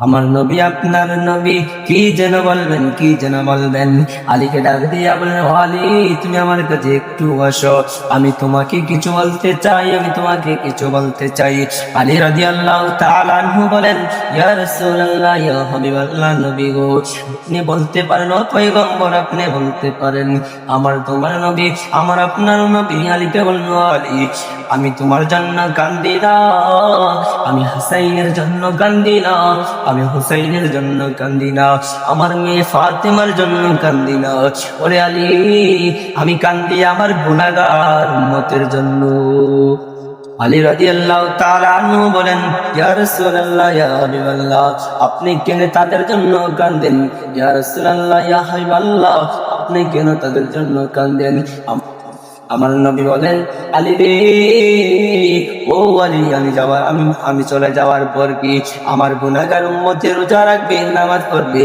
আমার নবী আপনার নবী কি যেন বলবেন, কি যেন বলবেন। আলীকে ডাক দিয়া বলেন, ও আলী, তুমি আমার কাছে একটু আসো, আমি তোমাকে কিছু বলতে চাই, আমি তোমাকে কিছু বলতে চাই। আলী রাদিয়াল্লাহু তাআলা আনহু বলেন, ইয়া রাসূলুল্লাহ, ইয়া হাবিবাল্লাহ, নবী গো, আপনি বলতে পারেন, ও পয়গম্বর, আপনি বলতে পারেন। আমার তোমার নবী, আমার আপনার নবী আলীকে বলল, আলী, আমি তোমার জন্য কান্দি না, আমি হুসাইনের জন্য কান্দি না, আমি হুসাইনের জন্য কান্দি না, আমার মেয়ে ফাতেমার জন্য কান্দি না। ওরে আলী, আমি কান্দি আমার গুনাহগার উম্মতের জন্য। আলী রাদিয়াল্লাহু তাআলা আনহু বলেন, ইয়া রাসূলুল্লাহ, ইয়া হাবিবাল্লাহ, আপনি কেন তাদের জন্য কাঁদেন? ইয়া রাসূলুল্লাহ, ইয়া হাবিবাল্লাহ, আপনি কেন তাদের জন্য কাঁদেন? আমার নবী বলেন, আলী রে, ও আলী, আমি চলে যাওয়ার পর কি আমার গুনাহগার উম্মতের রোজা রাখবে, নামাজ পড়বে?